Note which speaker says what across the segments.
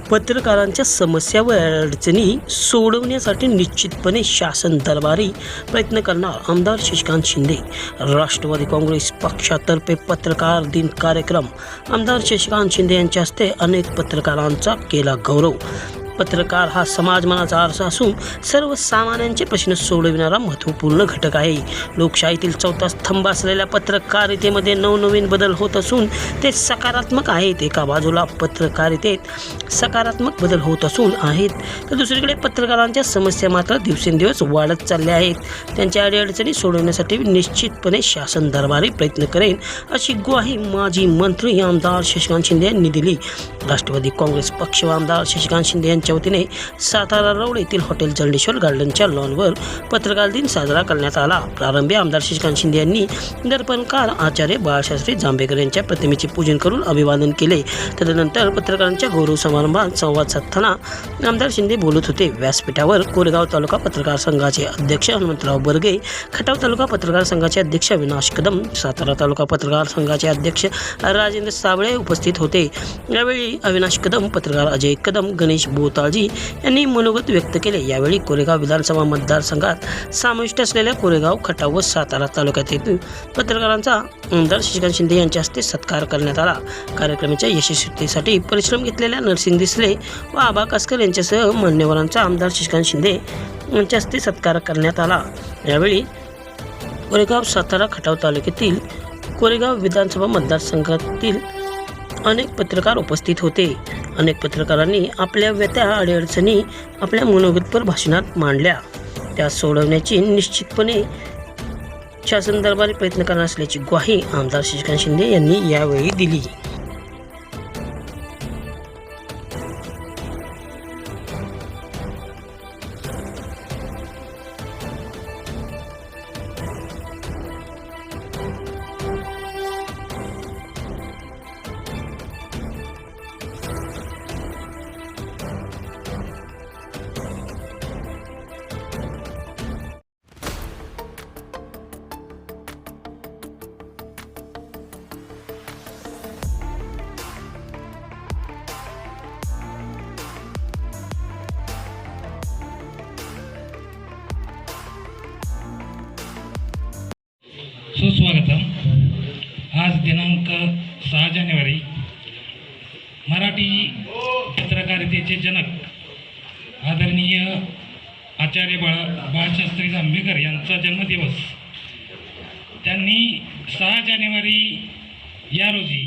Speaker 1: पत्रकारांच्या समस्या व अडचणी सोडवण्यासाठी निश्चितपणे शासन दरबारी प्रयत्न करणार आमदार शशिकांत शिंदे। राष्ट्रवादी काँग्रेस पक्षातर्फे पत्रकार दिन कार्यक्रम। आमदार शशिकांत शिंदे यांच्या हस्ते अनेक पत्रकारांचा केला गौरव। पत्रकार हा समाजमनाचा आरसा असून सर्वसामान्यांचे प्रश्न सोडविणारा महत्त्वपूर्ण घटक आहे। लोकशाहीतील चौथा स्तंभ असलेल्या पत्रकारितेमध्ये नवनवीन बदल होत असून ते सकारात्मक आहेत। एका बाजूला पत्रकारितेत सकारात्मक बदल होत असून आहेत, तर दुसरीकडे पत्रकारांच्या समस्या मात्र दिवसेंदिवस वाढत चालल्या आहेत। त्यांच्या अडीअडचणी सोडवण्यासाठी निश्चितपणे शासन दरबारी प्रयत्न करेन, अशी ग्वाही माजी मंत्री आमदार शशिकांत शिंदे यांनी दिली। राष्ट्रवादी काँग्रेस पक्ष व आमदार शशिकांत शिंदे यांच्या वतीने सातारा रोड येथील हॉटेल जर्डेश्वर गार्डनच्या लॉनवर पत्रकार दिन साजरा करण्यात आला। प्रारंभी आमदार शशिकांत शिंदे यांनी दर्पणकार आचार्य बाळशास्त्री जांभेकर यांच्या प्रतिमेचे पूजन करून अभिवादन केले। तदनंतर पत्रकारांच्या गौरव समारंभात संवाद साधताना आमदार शिंदे बोलत होते। व्यासपीठावर कोरेगाव तालुका पत्रकार संघाचे अध्यक्ष हनुमंतराव बर्गे, खटाव तालुका पत्रकार संघाचे अध्यक्ष अविनाश कदम, सातारा तालुका पत्रकार संघाचे अध्यक्ष राजेंद्र साबळे उपस्थित होते। यावेळी अविनाश कदम, पत्रकार अजय कदम, गणेश बोताळजी यांनी मनोगत व्यक्त केले। यावेळी कोरेगाव विधानसभा मतदारसंघात समाविष्ट असलेल्या कोरेगाव, खटाव व सातारा तालुक्यातील पत्रकारांचा आमदार शशिकांत शिंदे यांच्या हस्ते सत्कार करण्यात आला। कार्यक्रमाच्या यशस्वीतेसाठी परिश्रम घेतलेल्या नरसिंग दिसले व आबा कासकर यांच्यासह मान्यवरांचा आमदार शशिकांत शिंदे यांच्या हस्ते सत्कार करण्यात आला। यावेळी कोरेगाव, सातारा, खटाव तालुक्यातील कोरेगाव विधानसभा मतदारसंघातील अनेक पत्रकार उपस्थित होते। अनेक पत्रकारांनी आपल्या व्यथा अडीअडचणी आपल्या मनोगतपर भाषणात मांडल्या। त्या सोडवण्याची निश्चितपणे शासन दरबारी प्रयत्न करणार असल्याची ग्वाही आमदार शशिकांत शिंदे यांनी यावेळी दिली।
Speaker 2: सुस्वागतम। आज दिनांक 6 जानेवारी मराठी पत्रकारितेचे जनक आदरणीय आचार्य बाळशास्त्री जांभेकर यांचा जन्मदिवस। त्यांनी 6 जानेवारी या रोजी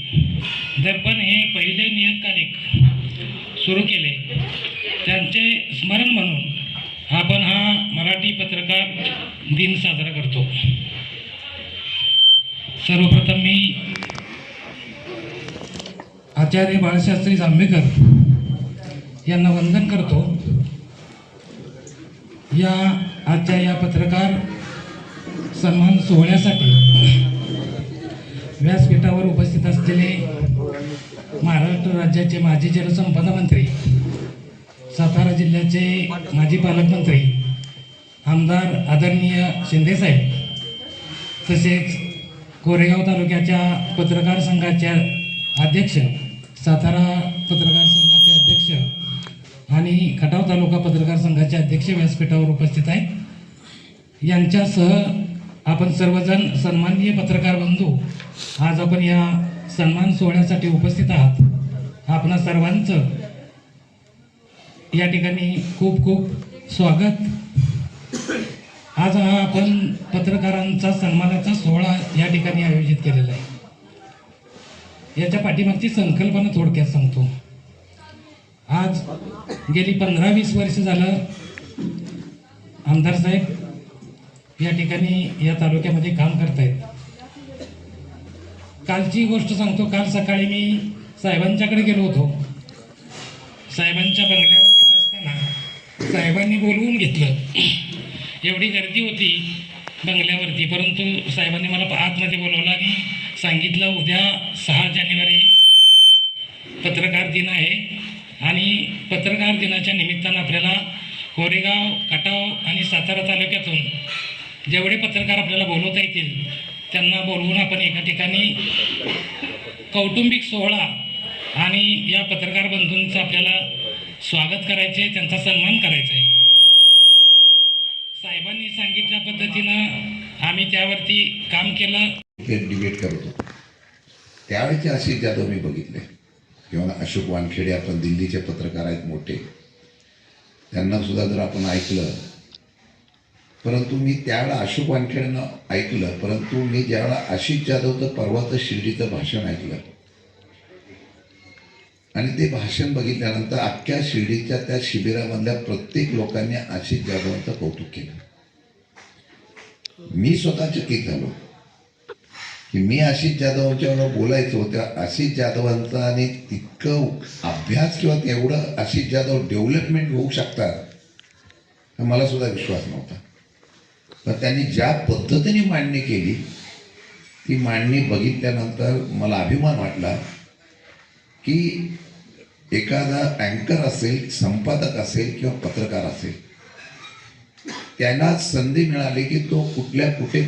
Speaker 2: दर्पण हे पहिले नियतकालिक सुरू केले। त्यांचे स्मरण म्हणून आपण हा मराठी पत्रकार दिन साजरा करतो। सर्वप्रथम मी आचार्य बाळशास्त्री जांभेकर यांना वंदन करतो। आजच्या या पत्रकार सन्मान सोहळ्यासाठी व्यासपीठावर उपस्थित असलेले महाराष्ट्र राज्याचे माजी जलसंपदा मंत्री, सातारा जिल्ह्याचे माजी पालकमंत्री आमदार आदरणीय शिंदेसाहेब, तसेच कोरेगाव तालुक्याच्या पत्रकार संघाचे अध्यक्ष, सातारा पत्रकार संघाचे अध्यक्ष आणि खटाव तालुका पत्रकार संघाचे अध्यक्ष व्यासपीठावर उपस्थित आहेत। यांच्यासह आपण सर्वजण सन्माननीय पत्रकार बंधू आज आपण या सन्मान सोहळ्यासाठी उपस्थित आहात। आपणा सर्वांचं या ठिकाणी खूप खूप स्वागत। आज हा आपण पत्रकारांचा सन्मानाचा सोहळा या ठिकाणी आयोजित केलेला आहे। याच्या पाठीमागची संकल्पना थोडक्यात सांगतो। आज गेली 15-20 वर्ष झालं आमदार साहेब या ठिकाणी या तालुक्यामध्ये काम करतायत। कालची गोष्ट सांगतो। काल सकाळी मी साहेबांच्याकडे गेलो होतो। साहेबांच्या बंगल्यावर गेलो असताना साहेबांनी बोलवून घेतलं। एवढी गर्दी होती बंगल्यावरती, परंतु साहेबांनी मला आतमध्ये बोलवलं आणि सांगितलं उद्या 6 जानेवारी पत्रकार दिन आहे आणि पत्रकार दिनाच्या निमित्तानं आपल्याला कोरेगाव, खटाव आणि सातारा तालुक्यातून जेवढे पत्रकार आपल्याला बोलवता येतील त्यांना बोलवून आपण एका ठिकाणी कौटुंबिक सोहळा आणि या पत्रकार बंधूंचा आपल्याला स्वागत करायचे, त्यांचा सन्मान करायचा आहे. साहेबांनी सांगितल्या पद्धतीनं आम्ही त्यावरती काम केलं.
Speaker 3: ते डिबेट करत होतो त्यावेळेचे आशिष जाधव मी बघितले किंवा अशोक वानखेडे, आपण दिल्लीचे पत्रकार आहेत मोठे, त्यांना सुद्धा जर आपण ऐकलं, परंतु मी त्यावेळेला अशोक वानखेडेंना ऐकलं, परंतु मी ज्यावेळेला आशिष जाधवचं परवाचं शिर्डीचं भाषण ऐकलं आणि ते भाषण बघितल्यानंतर अख्ख्या शिर्डीच्या त्या शिबिरामधल्या प्रत्येक लोकांनी आशिष जाधवांचं कौतुक केलं. मी स्वतः चकित झालो की मी आशिष जाधवांच्यावर बोलायचो, त्या आशिष जाधवांचा आणि तितकं अभ्यास किंवा तेवढं आशिष जाधव डेव्हलपमेंट होऊ शकतात तर मला सुद्धा विश्वास नव्हता. पण त्यांनी ज्या पद्धतीने मांडणी केली ती मांडणी बघितल्यानंतर मला अभिमान वाटला की एखादा अँकर असेल, संपादक असेल किंवा पत्रकार असेल, त्यांना संधी मिळाली की तो कुठल्या कुठे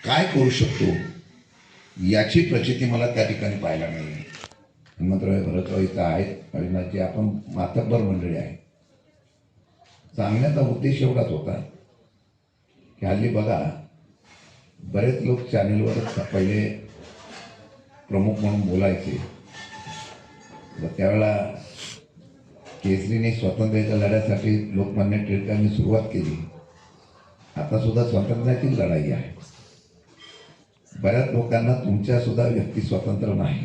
Speaker 3: काय करू शकतो याची प्रचिती मला त्या ठिकाणी पाहायला मिळाली. हनुमंतराव भरतराव इथं आहेत आणि जे आपण मातब्बर मंडळी आहे. सांगण्याचा उद्देश एवढाच होता की हल्ली बघा बरेच लोक चॅनेलवर पहिले प्रमुख म्हणून बोलायचे, त्यावेळेला केसरीने स्वातंत्र्याच्या लढ्यासाठी लोकमान्य टिळकांनी सुरुवात केली. आता सुद्धा स्वातंत्र्याची लढाई आहे. बऱ्याच लोकांना तुमच्या सुद्धा व्यक्ती स्वातंत्र्य नाही.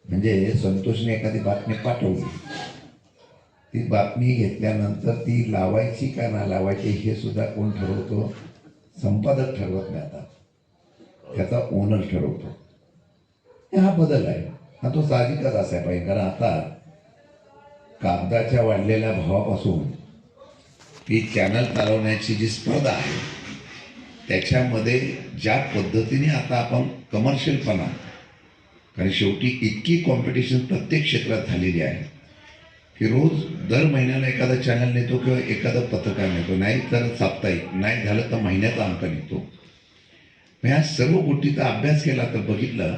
Speaker 3: म्हणजे संतोषने एखादी बातमी पाठवली, ती बातमी घेतल्यानंतर ती लावायची का ना लावायची हे सुद्धा कोण ठरवतो? संपादक ठरवत नाही, आता त्याचा ओनर ठरवतो. हा बदल आहे. हा तो साहजिकच असाय पाहिजे, कारण आता कागदाच्या वाढलेल्या भावापासून ती चॅनल चालवण्याची जी स्पर्धा आहे त्याच्यामध्ये ज्या पद्धतीने आता आपण कमर्शियलपणा, कारण शेवटी इतकी कॉम्पिटिशन प्रत्येक क्षेत्रात झालेली आहे की रोज दर महिन्याला एखादा चॅनल नेतो किंवा एखादा पत्रकार नेतो, नाही तर साप्ताहिक, नाही झालं तर महिन्याचा अंक निघतो. ह्या सर्व गोष्टीचा अभ्यास केला तर बघितलं,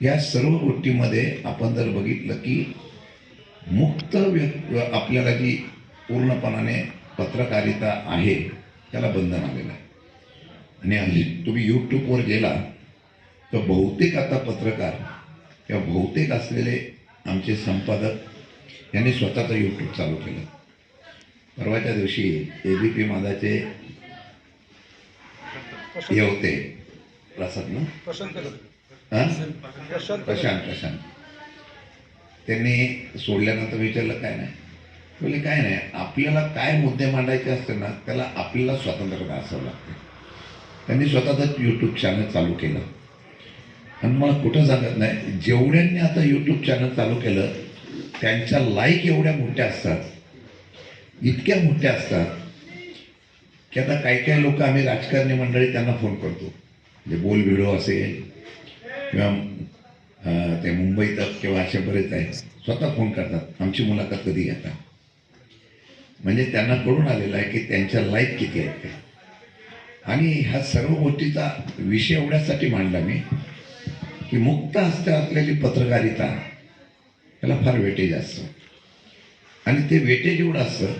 Speaker 3: या सर्व गोष्टीमध्ये आपण जर बघितलं की मुक्त आपल्याला जी पूर्णपणाने पत्रकारिता आहे त्याला बंधन आलेलं आहे. आणि हल्ली तुम्ही यूट्यूबवर गेला तर बहुतेक आता पत्रकार किंवा बहुतेक असलेले आमचे संपादक यांनी स्वतःचं यूट्यूब चालू केलं. परवाच्या दिवशी ABP माझाचे हे होते प्रसाद ना, प्रशांत, त्यांनी सोडल्यानंतर विचारलं काय नाही, म्हणजे काय नाही, आपल्याला काय मुद्दे मांडायचे असते ना त्याला आपल्याला स्वातंत्र्य असावं लागतं. त्यांनी स्वतःचं यूट्यूब चॅनल चालू केलं आणि मला कुठं सांगत नाही, जेवढ्यांनी आता यूट्यूब चॅनल चालू केलं त्यांच्या लाईक एवढ्या मोठ्या असतात, इतक्या मोठ्या असतात की आता काही लोक, आम्ही राजकारणी मंडळी त्यांना फोन करतो, म्हणजे बोल व्हिडिओ असेल किंवा ते मुंबईत किंवा असे बरेच आहेत, स्वतः फोन करतात, आमची मुलाखत कधी घेता. म्हणजे त्यांना कळून आलेलं आहे की त्यांच्या लाईक किती आहेत ते. आणि ह्या सर्व गोष्टीचा विषय एवढ्यासाठी मांडला मी की मुक्त हस्ते असलेली पत्रकारिता त्याला फार वेटेज असतं. आणि ते वेटेज एवढं असतं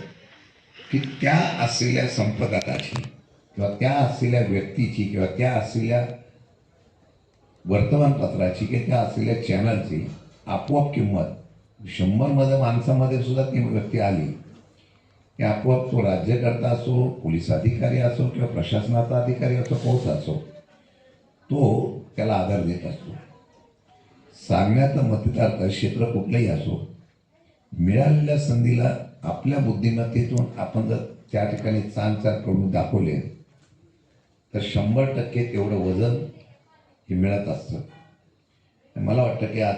Speaker 3: की त्या असलेल्या संपादकाची किंवा त्या असलेल्या व्यक्तीची किंवा त्या असलेल्या वर्तमानपत्राची किंवा त्या असलेल्या चॅनलची आपोआप किंमत 100 माणसामध्ये सुद्धा ती व्यक्ती आली की आपोआप तो राज्यकर्ता असो, पोलीस अधिकारी असो किंवा प्रशासनाचा अधिकारी असो, कोच असो, तो त्याला आदर देत असतो. सांगण्याचं मतदार क्षेत्र कुठलंही असो, मिळालेल्या संधीला आपल्या बुद्धिमत्तेतून आपण जर त्या ठिकाणी चांगचार करून दाखवले तर 100% तेवढं वजन हे मिळत असतं. मला वाटतं की आज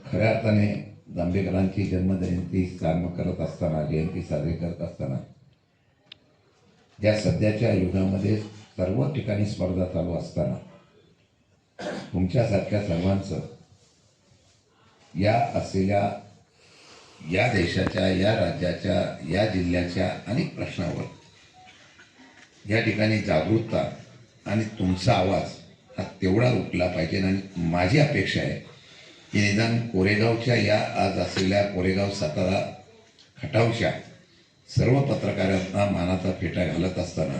Speaker 3: खऱ्या अर्थाने जांभेकरांची जन्मजयंती साजरी करत असताना, जयंती साजरी करत असताना, या सध्याच्या युगामध्ये सर्व ठिकाणी स्पर्धा चालू असताना तुमच्यासारख्या सर्वांचं या असलेल्या या देशाच्या, या राज्याच्या, या जिल्ह्याच्या अनेक प्रश्नावर या ठिकाणी जागरूकता आणि तुमचा आवाज हा तेवढा उठला पाहिजे. आणि माझी अपेक्षा आहे की निदान कोरेगावच्या या आज असलेल्या कोरेगाव सातारा खटावच्या सर्व पत्रकारांना मानाचा फेटा घालत असताना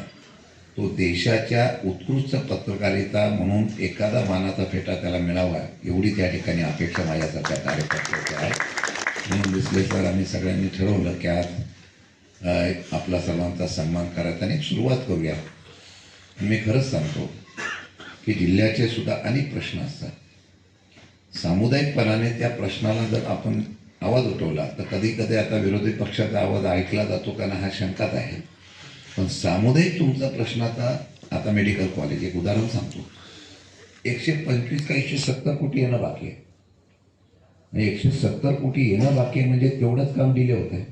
Speaker 3: तो देशाच्या उत्कृष्ट पत्रकारिता म्हणून एखादा मानाचा फेटा त्याला मिळावा एवढी त्या ठिकाणी अपेक्षा माझ्यासारख्या कार्यकर्त्याची आहे. म्हणून दिसले सर आम्ही सगळ्यांनी ठरवलं की आज आपला सर्वांचा सन्मान करायचा आणि एक सुरुवात करूया. मी खरंच सांगतो की जिल्ह्याचे सुद्धा अनेक प्रश्न असतात. सामुदायिकपणाने त्या प्रश्नाला जर आपण आवाज उठवला तर कधी कधी आता विरोधी पक्षाचा आवाज ऐकला जातो का ना हा शंकाच आहे. पण सामुदायिक तुमचा प्रश्नाचा आता मेडिकल कॉलेज एक उदाहरण सांगतो. 125 का 170 कोटी येणं बाकी आहे. 170 कोटी येणं बाकी आहे म्हणजे तेवढंच काम दिले होते.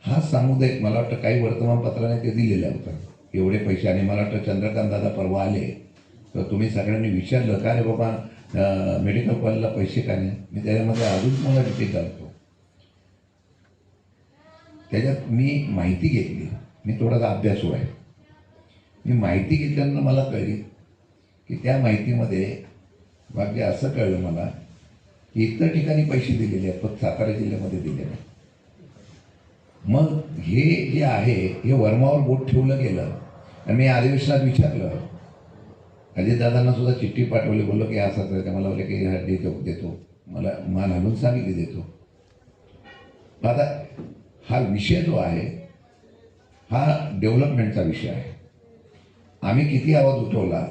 Speaker 3: हा सामुदायिक मला वाटतं काही वर्तमानपत्राने ते दिलेलं होतं एवढे पैसे. आणि मला वाटतं चंद्रकांत दादा परवा आले तर तुम्ही सगळ्यांनी विचारलं का रे बाबा मेडिकल कॉलेजला पैसे का नाही. मी त्याच्यामध्ये अजून मला डिटेल करतो. त्याच्यात मी माहिती घेतली. मी थोडासा अभ्यासू आहे. मी माहिती घेतल्यानंतर मला कळली की त्या माहितीमध्ये बाकी असं कळलं मला की इतर ठिकाणी पैसे दिलेले आहेत फक्त सातारा जिल्ह्यामध्ये दिले नाही. मग हे जे आहे हे वर्मावर बोट ठेवलं गेलं. आणि मी अधिवेशनात विचारलं अजितदादांना सुद्धा चिठ्ठी पाठवली. बोललो की असंच आहे. मला बोलले की देतो मला मान हलवून सांगितली देतो. आता हा विषय जो आहे हा डेव्हलपमेंटचा विषय आहे. आम्ही किती आवाज उठवला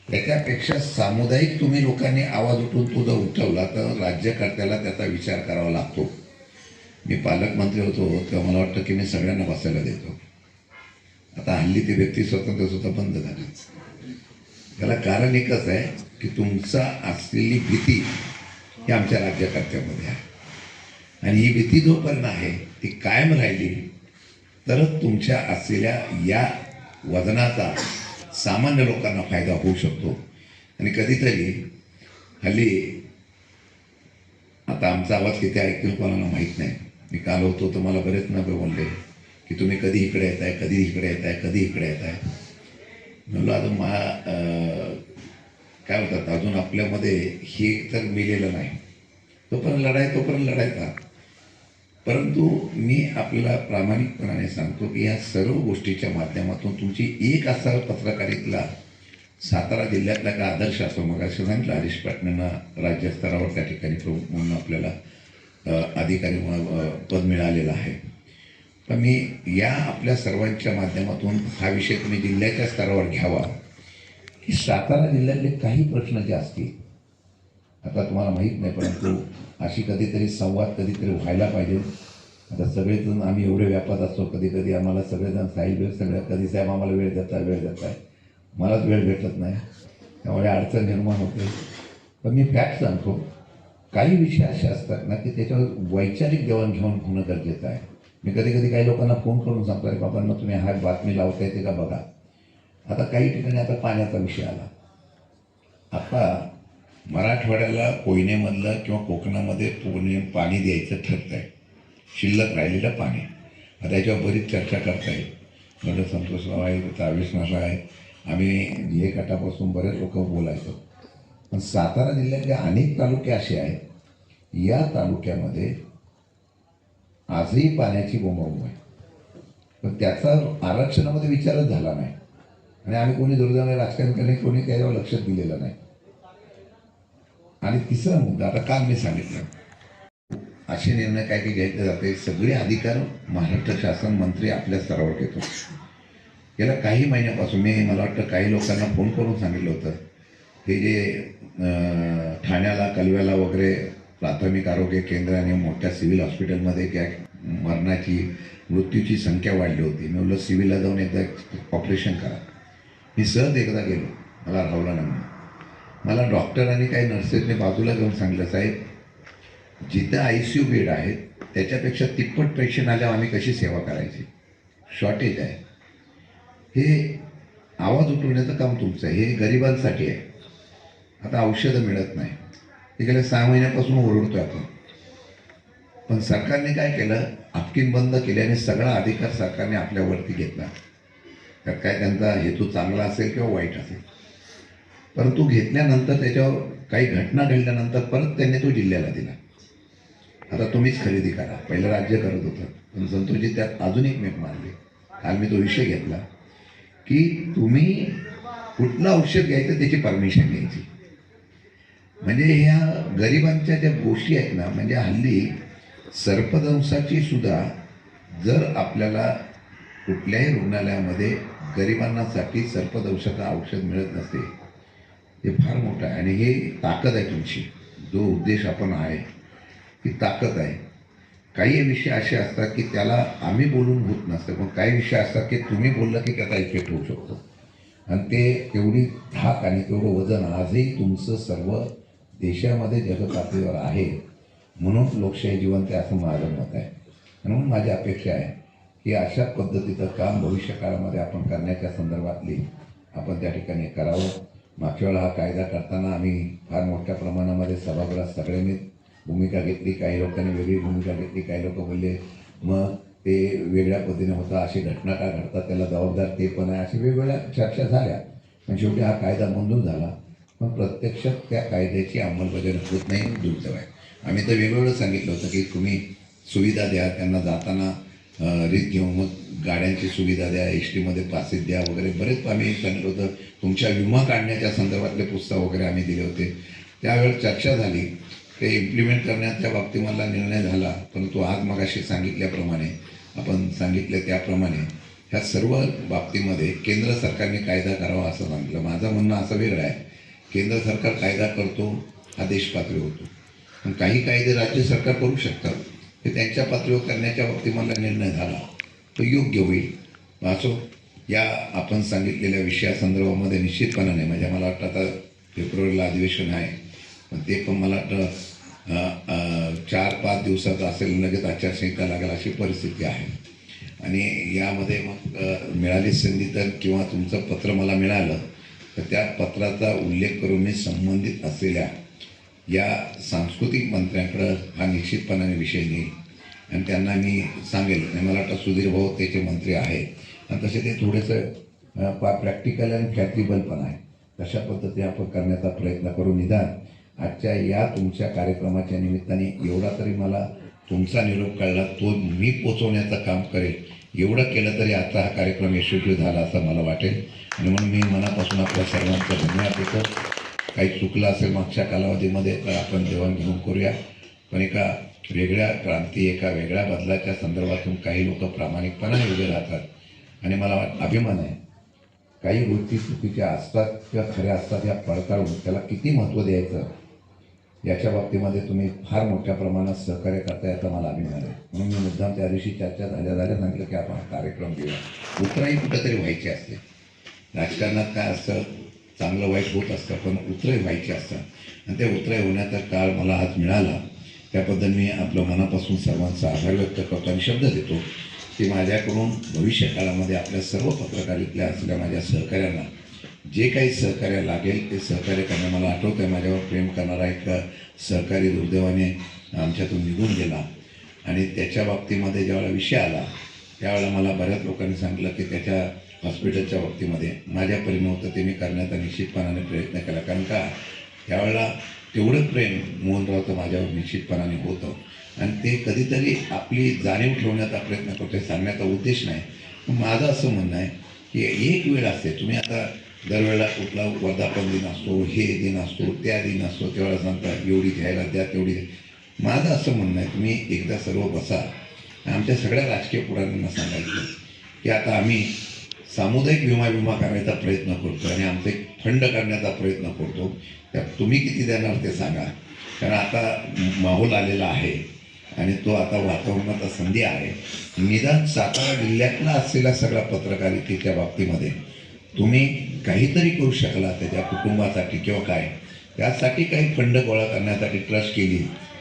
Speaker 3: त्याच्यापेक्षा सामुदायिक तुम्ही लोकांनी आवाज उठवून तो जर उठवला तर राज्यकर्त्याला त्याचा विचार करावा लागतो. मी पालकमंत्री होतो तेव्हा मला वाटतं की मी सगळ्यांना बसायला देतो. आता हल्ली ते व्यक्ती स्वतंत्र सुद्धा बंद झाली. त्याला कारण एकच आहे की तुमचा असलेली भीती ही आमच्या राज्यकर्त्यामध्ये आहे. आणि ही भीती जोपर्यंत आहे ती कायम राहिली तरच तुमच्या असलेल्या या वजनाचा सामान्य लोकांना फायदा होऊ शकतो. आणि कधीतरी हल्ली आता आमचा आवाज किती ऐकतील कोणाला माहीत नाही. मी काल होतो तर मला बरेच नबे बोलले की तुम्ही कधी इकडे येत आहे कधी इकडे येत आहे कधी इकडे येत आहे. म्हणलं अजून काय होतात अजून आपल्यामध्ये हे तर मिळलेलं नाही. तोपर्यंत लढायचा. परंतु मी आपल्याला प्रामाणिकपणाने सांगतो की या सर्व गोष्टीच्या माध्यमातून तुमची एक असा पत्रकारितेला सातारा जिल्ह्यातला का आदर्श असो. मग असं सांगितलं हरीश पाटणांना राज्यस्तरावर त्या ठिकाणी प्रमुख म्हणून आपल्याला अधिकारी पद मिळालेलं आहे. पण मी या आपल्या सर्वांच्या माध्यमातून हा विषय तुम्ही जिल्ह्याच्या स्तरावर घ्यावा की सातारा जिल्ह्यातले काही प्रश्न जे असतील आता तुम्हाला माहीत नाही परंतु अशी कधीतरी संवाद कधीतरी व्हायला पाहिजे. आता सगळेजण आम्ही एवढे व्यापात असतो कधी कधी आम्हाला सगळेजण साहेब सगळ्या कधी साहेब आम्हाला वेळ देताय मलाच वेळ भेटत नाही त्यामुळे अडचण निर्माण होते. पण मी फॅक्ट सांगतो काही विषय असे असतात ना की त्याच्यावर वैचारिक देवाणघेवाण होणं गरजेचं आहे. मी कधी कधी काही लोकांना फोन करून सांगतो अरे बाबांना तुम्ही हा बातमी लावता येते का बघा. आता काही ठिकाणी आता पाण्याचा विषय आला. आता मराठवाड्याला कोयनेमधलं किंवा कोकणामध्ये पाणी द्यायचं ठरतं आहे. शिल्लक राहिलेलं पाणी. आता याच्यावर बरीच चर्चा करता येईल. म्हणजे संतोषराव आहे त्याचा अविश्वास आहे. आम्ही हे गटापासून बरेच लोक बोलायचो. पण सातारा जिल्ह्यातले अनेक तालुके असे आहेत या तालुक्यामध्ये आजही पाण्याची बोंबाबोंब आहे. पण त्याचा आरक्षणामध्ये विचारच झाला नाही. आणि आम्ही कोणी दुर्दैवाने राजकारण करणे कोणी त्याच्यावर लक्ष दिलेलं नाही. आणि तिसरा मुद्दा आता काल मी सांगितलं असे निर्णय काय की घ्यायचे जाते सगळे अधिकार महाराष्ट्र शासन मंत्री आपल्या स्तरावर घेतो. गेल्या काही महिन्यापासून मला वाटतं काही लोकांना फोन करून सांगितलं होतं हे जे ठाण्याला कलव्याला वगैरे प्राथमिक आरोग्य केंद्र आणि मोठ्या सिव्हिल हॉस्पिटलमध्ये मरणाची मृत्यूची संख्या वाढली होती. मी बोललो सिव्हिलला जाऊन एकदा ऑपरेशन करा. मी सहज एकदा गेलो मला राहवलं नाही. मला डॉक्टरांनी काही नर्सेसने बाजूला घेऊन सांगितलं साहेब जिथं ICU बेड आहेत त्याच्यापेक्षा तिप्पट पेशंट आल्यावर आम्ही कशी सेवा करायची. शॉर्टेज आहे. हे आवाज उठवण्याचं काम तुमचं आहे. हे गरिबांसाठी आहे. आता औषधं मिळत नाही. ते गेल्या 6 महिन्यापासून ओरडतोय आपण. पण सरकारने काय केलं हाफकिन बंद केल्याने सगळा अधिकार सरकारने आपल्यावरती घेतला. त्यात काय त्यांचा हेतू चांगला असेल किंवा वाईट असेल. परंतु घेतल्यानंतर त्याच्यावर काही घटना घडल्यानंतर परत त्यांनी तो जिल्ह्याला दिला. आता तुम्हीच खरेदी करा. पहिलं राज्य करत होतं, पण संतोषजी त्यात अजून एक मेक मारली. काल मी तो विषय घेतला की तुम्ही कुठलं औषध घ्यायचं त्याची परमिशन घ्यायची. म्हणजे ह्या गरिबांच्या ज्या गोष्टी आहेत ना, म्हणजे हल्ली सर्पदंशाची सुद्धा जर आपल्याला कुठल्याही रुग्णालयामध्ये गरिबांसाठी सर्पदंशाचं औषध मिळत नसते, हे फार मोठं आहे. आणि हे ताकद आहे तुमची, जो उद्देश आपण आहे ही ताकद आहे. काही विषय असे असतात की त्याला आम्ही बोलून होत नसतं, पण काही विषय असतात की तुम्ही बोललं की त्याचा इफेक्ट होऊ शकतो. आणि ते तेवढी धाक आणि तेवढं वजन आजही तुमचं सर्व देशामध्ये जगपातळीवर आहे. म्हणून लोकशाही जिवंत आहे असं माझं मत आहे. म्हणून माझी अपेक्षा आहे की अशा पद्धतीचं काम भविष्य काळामध्ये आपण करण्याच्या संदर्भातली आपण त्या ठिकाणी करावं. मागच्या वेळा हा कायदा करताना आम्ही फार मोठ्या प्रमाणामध्ये सभागृहात सगळ्यांनी भूमिका घेतली. काही लोकांनी वेगळी भूमिका घेतली. काही लोक बोलले मग ते वेगळ्या पद्धतीने होतं, अशी घटना का घडतात, त्याला जबाबदार ते पण आहे, अशी वेगवेगळ्या चर्चा झाल्या. पण शेवटी हा कायदा मंजूर झाला, पण प्रत्यक्षात त्या कायद्याची अंमलबजावणी होत नाही, दुर्दैव आहे. आम्ही तर वेगवेगळं सांगितलं होतं की तुम्ही सुविधा द्या, त्यांना जाताना रीत घेऊन मग गाड्यांची सुविधा द्या, एस टीमध्ये पासेस द्या वगैरे बरेच आम्ही सांगितलं होतं. तुमच्या विमा काढण्याच्या संदर्भातले पुस्तक वगैरे आम्ही दिले होते. त्यावेळेस चर्चा झाली, ते इम्प्लिमेंट करण्याच्या बाबतीमधला निर्णय झाला. परंतु आज मगाशी सांगितल्याप्रमाणे आपण सांगितलं त्याप्रमाणे ह्या सर्व बाबतीमध्ये केंद्र सरकारने कायदा करावा असं सांगितलं. माझं म्हणणं असं वेगळं आहे. केंद्र सरकार कायदा करतो हा देश पातळीवर होतो, पण काही कायदे राज्य सरकार करू शकतात. ते त्यांच्या पातळीवर करण्याच्या बाबतीमधला निर्णय झाला तो योग्य होईल. असो, या आपण सांगितलेल्या विषयासंदर्भामध्ये निश्चितपणाने म्हणजे मला वाटतं आता फेब्रुवारीला अधिवेशन आहे, पण ते पण मला वाटतं 4-5 दिवसात असेल, लगेच आचारसंहिता लागेल अशी परिस्थिती आहे. आणि यामध्ये मग मिळाली संधी तर किंवा तुमचं पत्र मला मिळालं तर त्या पत्राचा उल्लेख करून मी संबंधित असलेल्या या सांस्कृतिक मंत्र्यांकडं हा निश्चितपणाने विषय नेईल आणि त्यांना मी सांगेल. आणि मला वाटतं सुधीर भाऊ त्याचे मंत्री आहेत आणि तसे ते थोडेसं प्रॅक्टिकल आणि फॅक्टिबल पण आहे. तशा पद्धतीने आपण करण्याचा प्रयत्न करू. निदान आजच्या या तुमच्या कार्यक्रमाच्या निमित्ताने एवढा तरी मला तुमचा निरोप कळला, तो मी पोचवण्याचं काम करेल. एवढं केलं तरी आता हा कार्यक्रम यशस्वी झाला असं मला वाटेल. आणि म्हणून मी मनापासून आपल्या सर्वांचं धन्यवाद देतो. काही चुकलं असेल मागच्या कालावधीमध्ये तर आपण देवाणघेवाण करूया. पण एका वेगळ्या क्रांती, एका वेगळ्या बदलाच्या संदर्भातून काही लोक प्रामाणिकपणाने उभे राहतात आणि मला अभिमान आहे. काही गोष्टी चुकीच्या असतात किंवा खऱ्या असतात, या पडताळून त्याला किती महत्त्व द्यायचं याच्या बाबतीमध्ये तुम्ही फार मोठ्या प्रमाणात सहकार्य करताय याचा मला अभिमान आहे. म्हणून मी मुद्दाम त्या दिवशी चर्चा झाल्या सांगितलं की आपण कार्यक्रम घेऊया. उतराई कुठंतरी व्हायची असते. राजकारणात काय असतं, चांगलं वाईट होत असतं, पण उतराई व्हायची असतात आणि त्या उतराई होण्याचा काळ मला आज मिळाला. त्याबद्दल मी आपलं मनापासून सर्वांचा आभार व्यक्त करतो आणि शब्द देतो की माझ्याकडून भविष्य काळामध्ये आपल्या सर्व पत्रकारितेतल्या असलेल्या माझ्या सहकाऱ्यांना जे काही सहकार्य लागेल ते सहकार्य करणं. मला आठवतं आहे माझ्यावर प्रेम करणारा एक सहकारी दुर्दैवाने आमच्यातून निघून गेला आणि त्याच्या बाबतीमध्ये ज्यावेळेला विषय आला त्यावेळेला मला बऱ्याच लोकांनी सांगितलं की त्याच्या हॉस्पिटलच्या बाबतीमध्ये माझ्या परीनं होतं ते मी करण्याचा निश्चितपणाने प्रयत्न केला. कारण का त्यावेळेला तेवढं प्रेम मोहनरावचं माझ्यावर निश्चितपणाने होतं आणि ते कधीतरी आपली जाणीव ठेवण्याचा प्रयत्न करतो. सांगण्याचा उद्देश नाही, पण माझं असं म्हणणं आहे की एक वेळ असते. तुम्ही आता दरवेळेला कुठला वर्धापन दिन असतो, हे दिन असतो, त्या दिन असतो, त्यावेळेला सांगता एवढी घ्यायला द्या तेवढी. माझं असं म्हणणं आहे तुम्ही एकदा सर्व बसा. आमच्या सगळ्या राजकीय पुढाऱ्यांना सांगायचं की आता आम्ही सामुदायिक विमा करायचा प्रयत्न करतो आणि आमचा एक फंड करण्याचा प्रयत्न करतो. त्यात तुम्ही किती देणार ते सांगा. कारण आता माहोल आलेला आहे आणि तो आता वातावरणाचा संधी आहे. निदान सातारा जिल्ह्यातला असलेला सगळा पत्रकारितेच्या बाबतीमध्ये तुम्ही काहीतरी करू शकला त्याच्या कुटुंबासाठी किंवा काय, त्यासाठी काही फंड गोळा करण्यासाठी ट्रस्ट केली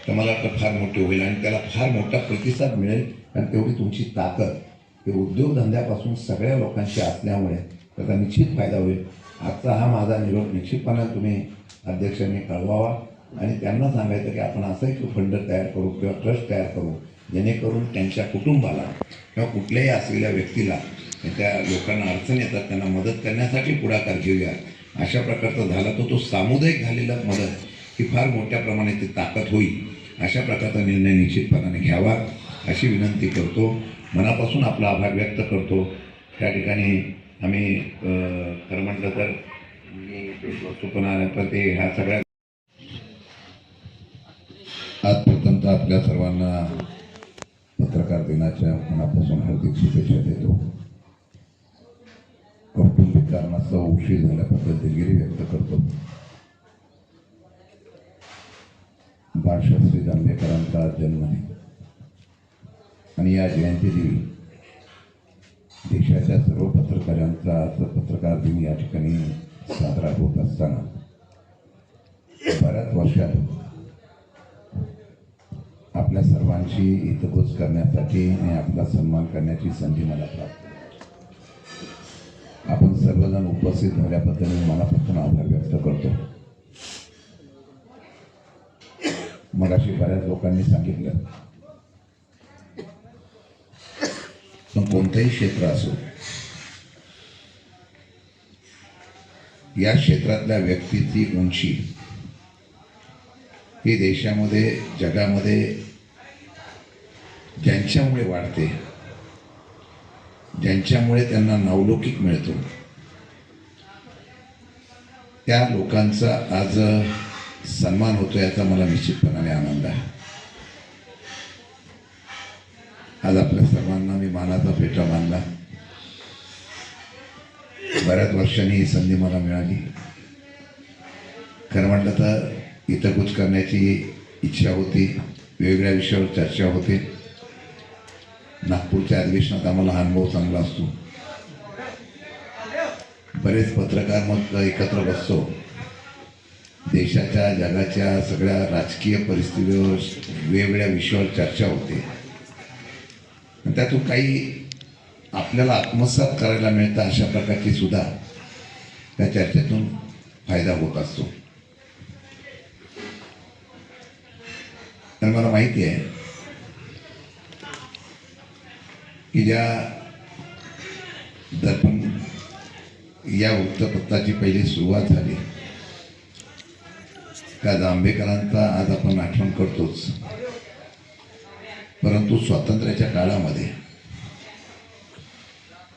Speaker 3: तर मला वाटतं फार मोठी होईल आणि त्याला फार मोठा प्रतिसाद मिळेल. आणि तेवढी तुमची ताकद हे उद्योगधंद्यापासून सगळ्या लोकांची असल्यामुळे त्याचा निश्चित फायदा होईल. आजचा हा माझा निरोप निश्चितपणे तुम्ही अध्यक्षांनी कळवावा आणि त्यांना सांगायचं की आपण असा एक फंड तयार करू किंवा ट्रस्ट तयार करू जेणेकरून त्यांच्या कुटुंबाला किंवा कुठल्याही असलेल्या व्यक्तीला त्या लोकांना अडचण येतात त्यांना मदत करण्यासाठी पुढाकार घेऊया अशा प्रकारचा झाला तो सामुदायिक झालेला मदत ही फार मोठ्या प्रमाणात ती ताकद होईल. अशा प्रकारचा निर्णय निश्चितपणाने घ्यावा अशी विनंती करतो. मनापासून आपला आभार व्यक्त करतो. त्या ठिकाणी आम्ही खरं म्हटलं तर पण ते ह्या सगळ्या आज प्रथमतः आपल्या सर्वांना पत्रकार दिनाच्या मनापासून हार्दिक शुभेच्छा देतो. कौटुंबिक कारणास्तव उशीर झाल्याबद्दल दिलगिरी व्यक्त करतो. बाळशास्त्री जांभेकरांचा आज जन्म आहे आणि या जयंतीदिनी देशाच्या सर्व पत्रकारांचा आज पत्रकार दिन या ठिकाणी साजरा होत असताना बऱ्याच वर्षात आपल्या सर्वांची हितगुज करण्यासाठी आणि आपला सन्मान करण्याची संधी मला प्राप्त झाली. आपण सर्वजण उपस्थित झाल्याबद्दल मी मनापासून आभार व्यक्त करतो. मगाशी बऱ्याच लोकांनी सांगितलं, पण कोणतंही क्षेत्र असो, या क्षेत्रातल्या व्यक्तीची उंची ही देशामध्ये जगामध्ये ज्यांच्यामुळे वाढते, ज्यांच्यामुळे त्यांना नावलौकिक मिळतो, त्या लोकांचा आज सन्मान होतो याचा मला निश्चितपणाने आनंद आहे. आज आपल्या सर्वांना मी मानाचा फेटा मानला. बऱ्याच वर्षांनी ही संधी मला मिळाली. खरं म्हटलं तर हितगुज करण्याची इच्छा होती, वेगवेगळ्या विषयावर चर्चा होते. नागपूरच्या अधिवेशनात आम्हाला हा अनुभव चांगला असतो. बरेच पत्रकार मग एकत्र बसतो, देशाच्या जगाच्या सगळ्या राजकीय परिस्थितीवर वेगवेगळ्या विषयावर चर्चा होते. त्यातून काही आपल्याला आत्मसात करायला मिळतं अशा प्रकारची सुद्धा त्या चर्चेतून फायदा होत असतो. तर मला माहिती आहे की ज्या दर्पण या वृत्तपत्राची पहिली सुरुवात झाली त्या जांभेकरांचा आज आपण आठवण करतोच, परंतु स्वातंत्र्याच्या काळामध्ये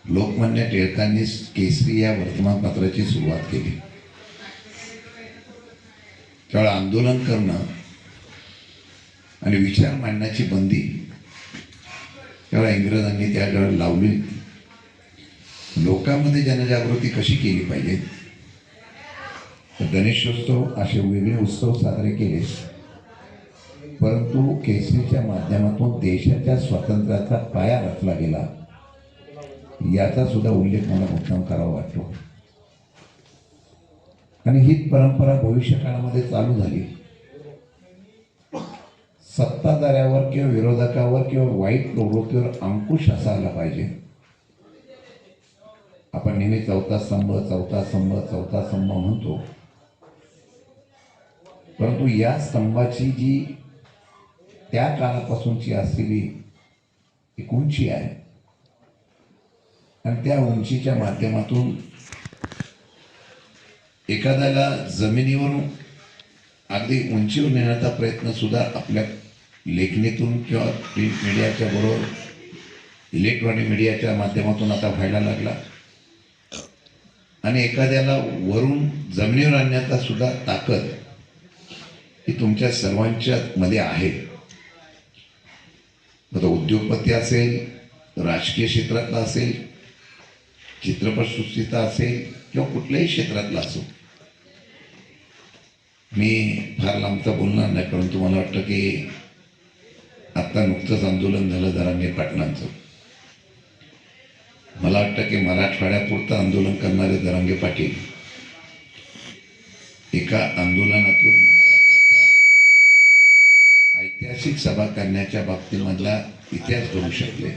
Speaker 3: लोकमान्य टिळकांनी केसरी या वर्तमानपत्राची सुरुवात केली. त्यावेळेला आंदोलन करणं आणि विचार मांडण्याची बंदी त्यावेळेला इंग्रजांनी त्यावेळेला लावली. लोकांमध्ये जनजागृती कशी केली पाहिजे, तर गणेशोत्सव असे वेगळे उत्सव साजरे केले, परंतु केसरीच्या माध्यमातून देशाच्या स्वातंत्र्याचा पाया रचला गेला याचा सुद्धा उल्लेख मला मुद्दाम करावा वाटतो. आणि हीच परंपरा भविष्य काळामध्ये चालू झाली. सत्ताधाऱ्यावर किंवा विरोधकावर किंवा वाईट प्रवृत्तीवर अंकुश असायला पाहिजे. आपण नेहमी चौथा स्तंभ चौथा स्तंभ चौथा स्तंभ म्हणतो, परंतु या स्तंभाची जी त्या काळापासूनची असलेली एक उंची आहे आणि त्या उंचीच्या माध्यमातून एखाद्याला जमिनीवरून अगदी उंचीवर नेण्याचा प्रयत्न सुद्धा आपल्या लेखणीतून किंवा प्रिंट मीडियाच्या बरोबर इलेक्ट्रॉनिक मीडियाच्या माध्यमातून आता व्हायला लागला. आणि एखाद्याला वरून जमिनीवर आणण्याचा सुद्धा ताकद ही तुमच्या सर्वांच्या मध्ये आहे. आता उद्योगपती असेल, राजकीय क्षेत्रातला असेल, चित्रपटसृष्टीचा असेल किंवा कुठल्याही क्षेत्रातला असो. मी फार लांबचा बोलणार नाही, परंतु मला वाटतं की आत्ता नुकतंच आंदोलन झालं जरांगे पाटलांचं. मला वाटतं की मराठवाड्यापुरतं आंदोलन करणारे जरांगे पाटील एका आंदोलनातून महाराष्ट्राच्या ऐतिहासिक सभा करण्याच्या बाबतीमधला इतिहास घडू शकले.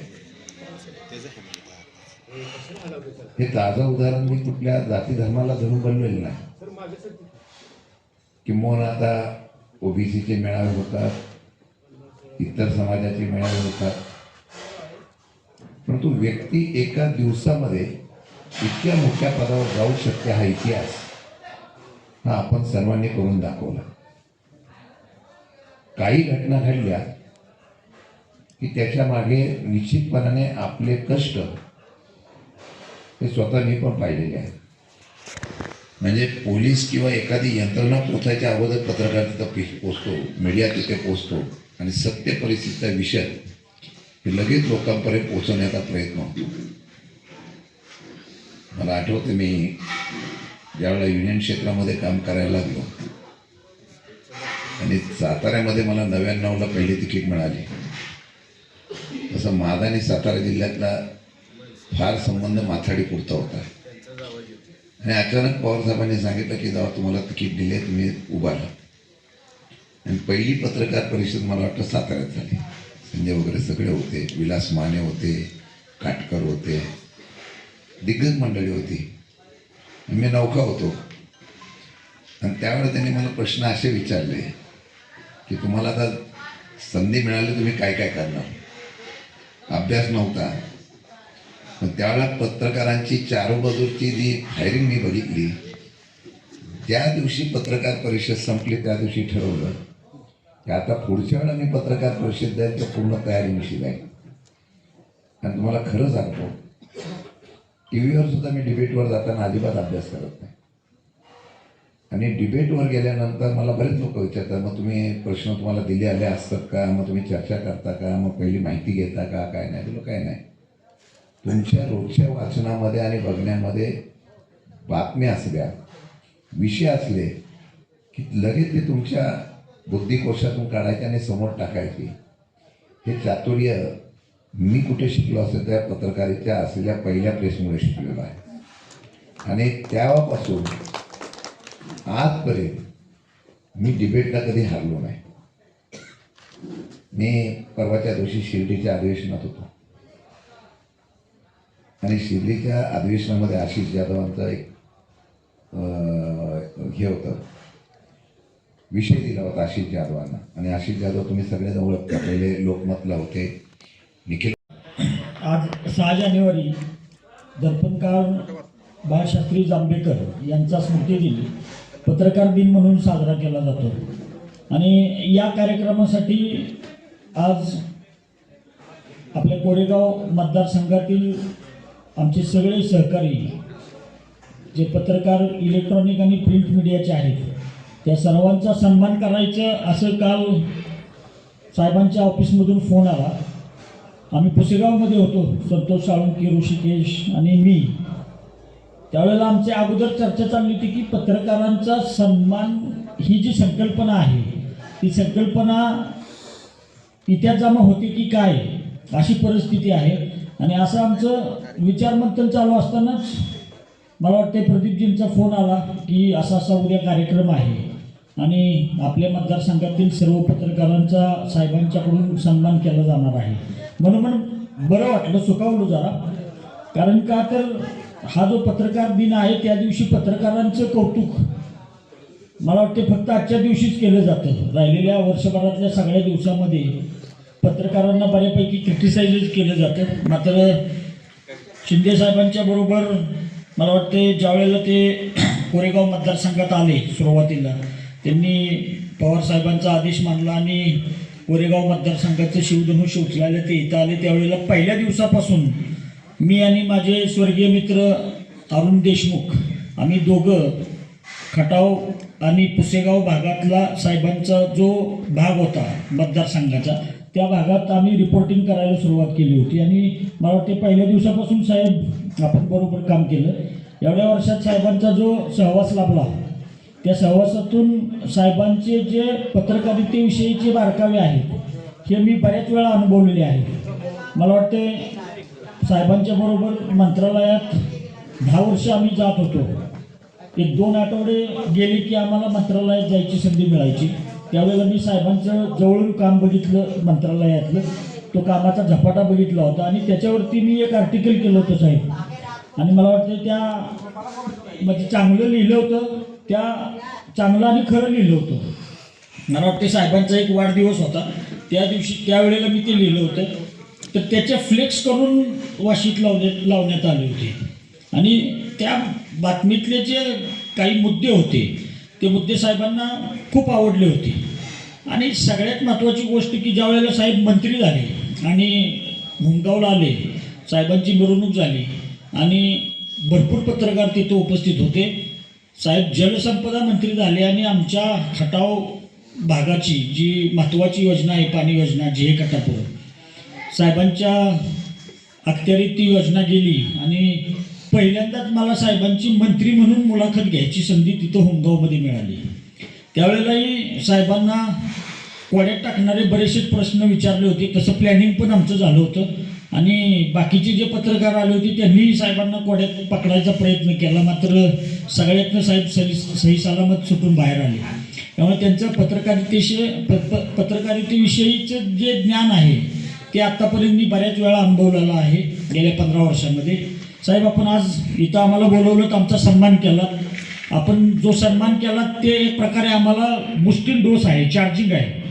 Speaker 3: हे ताजं उदाहरण मी कुठल्या जाती धर्माला धरून बनलेलं नाही. किंबहुना आता ओबीसीचे मेळावे होतात, इतर समाजाचे मेळावे होतात, परंतु व्यक्ती एका दिवसामध्ये इतक्या मोठ्या पदावर जाऊ शकते हा इतिहास हा आपण सर्वांनी करून दाखवला. काही घटना घडल्या की त्याच्या मागे निश्चितपणाने आपले कष्ट हे स्वतः मी पण पाहिलेले आहे. म्हणजे पोलीस किंवा एखादी यंत्रणा पोचायच्या अगोदर पत्रकार तिथं पोचतो, मीडिया तिथे पोचतो आणि सत्य परिस्थितीचा विषय हे लगेच लोकांपर्यंत पोहोचवण्याचा प्रयत्न होतो. मला आठवते मी ज्यावेळेला युनियन क्षेत्रामध्ये काम करायला लागलो आणि साताऱ्यामध्ये मला 99ला पहिली तिकीट मिळाली. तसं माझा आणि सातारा जिल्ह्यातला फार संबंध माथाडी पुरता होता आणि अचानक पवारसाहेबांनी सांगितलं की जेव्हा तुम्हाला तिकीट दिले तुम्ही उभा राहा. आणि पहिली पत्रकार परिषद मला वाटतं साताऱ्यात झाली. संजय वगैरे सगळे होते, विलास माने होते, काटकर होते, दिग्गज मंडळी होती. मी नौका होतो आणि त्यावेळेला त्यांनी मला प्रश्न असे विचारले की तुम्हाला आता संधी मिळाली तुम्ही काय काय करणार. अभ्यास नव्हता पण त्यावेळेला पत्रकारांची चारोबाजूची जी फायरिंग मी बघितली, त्या दिवशी पत्रकार परिषद संपली त्या दिवशी ठरवलं की आता पुढच्या वेळेला मी पत्रकार परिषद जाईल तर पूर्ण तयारीनिशी जाईल. आणि तुम्हाला खरं सांगतो टी व्हीवर सुद्धा मी डिबेटवर जाताना अजिबात अभ्यास करत नाही. आणि डिबेटवर गेल्यानंतर मला बरेच लोक विचारतात मग तुम्ही प्रश्न तुम्हाला दिले आले असतात का, मग तुम्ही चर्चा करता का, मग पहिली माहिती घेता का, काय नाही. तुला काय नाही, तुमच्या रोजच्या वाचनामध्ये आणि बघण्यामध्ये बातम्या असल्या, विषय असले की लगेच ते तुमच्या बुद्धिकोशातून काढायचे आणि समोर टाकायचे. हे चातुर्य मी कुठे शिकलो असेल त्या पत्रकारितेच्या असलेल्या पहिल्या प्रेसमुळे शिकलेलो आहे. आणि त्यापासून आजपर्यंत मी डिबेटला कधी हारलो नाही. मी परवाच्या दिवशी शिर्डीच्या अधिवेशनात होतो आणि शिर्डीच्या अधिवेशनामध्ये आशिष जाधवांचा एक हे होतं, विषय दिला होता आशिष जाधवांना. आणि आशिष जाधव तुम्ही सगळेजण ओळखता, पहिले लोकमतला होते. निखिल
Speaker 4: आज 6 जानेवारी दर्पणकार बाळशास्त्री जांभेकर यांचा स्मृतिदिन पत्रकार दिन म्हणून साजरा केला जातो. आणि या कार्यक्रमासाठी आज आपल्या कोरेगाव मतदारसंघातील आमचे सगळे सहकारी जे पत्रकार इलेक्ट्रॉनिक आणि प्रिंट मीडियाचे आहेत त्या सर्वांचा सन्मान करायचं असं काल साहेबांच्या ऑफिसमधून फोन आला. आम्ही पुसेगावमध्ये होतो, संतोष साळुंके, ऋषिकेश आणि मी. त्यावेळेला आमची अगोदर चर्चा चालली होती की पत्रकारांचा सन्मान ही जी संकल्पना आहे ती संकल्पना इतिहास जमा होती की काय, अशी परिस्थिती आहे. आणि असं आमचं विचारमंथन चालू असतानाच मला वाटते प्रदीपजींचा फोन आला की असा असा उद्या कार्यक्रम आहे आणि आपल्या मतदारसंघातील सर्व पत्रकारांचा साहेबांच्याकडून सन्मान केला जाणार आहे. म्हणून बरं वाटलं, सुखावलं जरा. कारण का तर हा जो पत्रकार दिन आहे त्या दिवशी पत्रकारांचं कौतुक मला वाटते फक्त आजच्या दिवशीच केलं जातं. राहिलेल्या वर्षभरातल्या सगळ्या दिवसामध्ये पत्रकारांना बऱ्यापैकी क्रिटिसाइज केलं जातं. मात्र शिंदे साहेबांच्या बरोबर मला वाटते ज्यावेळेला ते कोरेगाव मतदारसंघात आले सुरुवातीला त्यांनी पवारसाहेबांचा आदेश मानला आणि कोरेगाव मतदारसंघाचं शिवधनुष्य शिवचल्याला ते इथं आले. त्यावेळेला पहिल्या दिवसापासून मी आणि माझे स्वर्गीय मित्र अरुण देशमुख आम्ही दोघं खटाव आणि पुसेगाव भागातला साहेबांचा जो भाग होता मतदारसंघाचा त्या भागात आम्ही रिपोर्टिंग करायला सुरुवात केली होती. आणि मला वाटते पहिल्या दिवसापासून साहेब आपण बरोबर काम केलं. एवढ्या वर्षात साहेबांचा जो सहवास लाभला त्या सहवासातून साहेबांचे जे पत्रकारितेविषयीचे बारकावे आहेत हे मी बऱ्याच वेळा अनुभवलेले आहे. मला वाटते साहेबांच्या बरोबर मंत्रालयात 10 वर्ष आम्ही जात होतो. 1-2 आठवडे गेले की आम्हाला मंत्रालयात जायची संधी मिळायची. त्यावेळेला मी साहेबांचं जवळून काम बघितलं मंत्रालयातलं, तो कामाचा झपाटा बघितला होता आणि त्याच्यावरती मी एक आर्टिकल केलं होतं साहेब. आणि मला वाटतं त्या म्हणजे चांगलं लिहिलं होतं, त्या चांगलं आणि खरं लिहिलं होतं. मला वाटते साहेबांचा एक वाढदिवस होता त्या दिवशी, त्यावेळेला मी ते लिहिलं होतं. तर त्याचे फ्लेक्स करून वाशीत लावण्यात आले होते. आणि त्या बातमीतले जे काही मुद्दे होते ते मुद्दे साहेबांना खूप आवडले होते. आणि सगळ्यात महत्त्वाची गोष्ट की ज्या वेळेला साहेब मंत्री झाले आणि मुंगावला आले, साहेबांची मिरवणूक झाली आणि भरपूर पत्रकार तिथे उपस्थित होते. साहेब जलसंपदा मंत्री झाले आणि आमच्या खटाव भागाची जी महत्त्वाची योजना आहे, पाणी योजना जे कटापूर, साहेबांच्या अखत्यारीत ती योजना गेली आणि पहिल्यांदाच मला साहेबांची मंत्री म्हणून मुलाखत घ्यायची संधी तिथं होमगावमध्ये मिळाली. त्यावेळेलाही साहेबांना कोड्यात टाकणारे बरेचसे प्रश्न विचारले होते. तसं प्लॅनिंग पण आमचं झालं होतं आणि बाकीचे जे पत्रकार आले होते त्यांनी साहेबांना कोड्यात पकडायचा प्रयत्न केला, मात्र सगळ्यातनं साहेब सही सलामत सुटून बाहेर आले. त्यामुळे त्यांचं पत्रकारितेविषयीचं जे ज्ञान आहे ते आत्तापर्यंत मी बऱ्याच वेळा अनुभवलेलं आहे गेल्या 15 वर्षामध्ये. साहेब, आपण आज इथं आम्हाला बोलवलं तर आमचा सन्मान केला. आपण जो सन्मान केला ते एक प्रकारे आम्हाला बूस्टिंग डोस आहे, चार्जिंग आहे.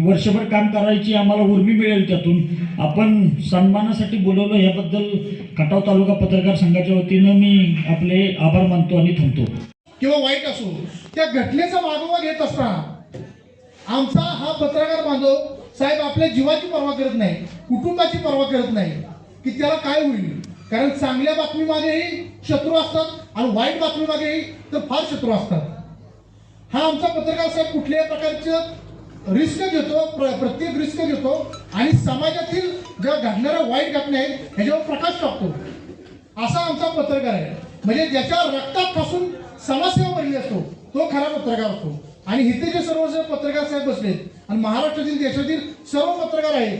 Speaker 4: वर्षभर काम करायची आम्हाला उर्मी मिळेल त्यातून. आपण सन्मानासाठी बोलवलं याबद्दल खटाव तालुका पत्रकार संघाच्या वतीनं मी आपले आभार मानतो आणि थांबतो.
Speaker 5: किंवा वाईट असो, त्या घटनेचा मागोवा घेत असताना आमचा हा पत्रकार बांधव साहेब आपल्या जीवाची पर्वा करत नाही, कुटुंबाची पर्वा करत नाही की त्याला काय होईल. कारण चांगल्या बातमी मागेही शत्रू असतात आणि वाईट बातमी मागेही तर फार शत्रू असतात. हा आमचा पत्रकार साहेब कुठल्याही प्रकारचं रिस्क घेतो, प्रत्येक रिस्क घेतो आणि समाजातील ज्या घडणाऱ्या वाईट घटना आहेत ह्याच्यावर प्रकाश टाकतो. असा आमचा पत्रकार आहे. म्हणजे ज्याच्या रक्तात फासून समाजसेवा भरली असतो तो खरा पत्रकार असतो. आणि इथे जे सर्व पत्रकार साहेब बसलेत आणि महाराष्ट्रातील देशातील सर्व पत्रकार आहेत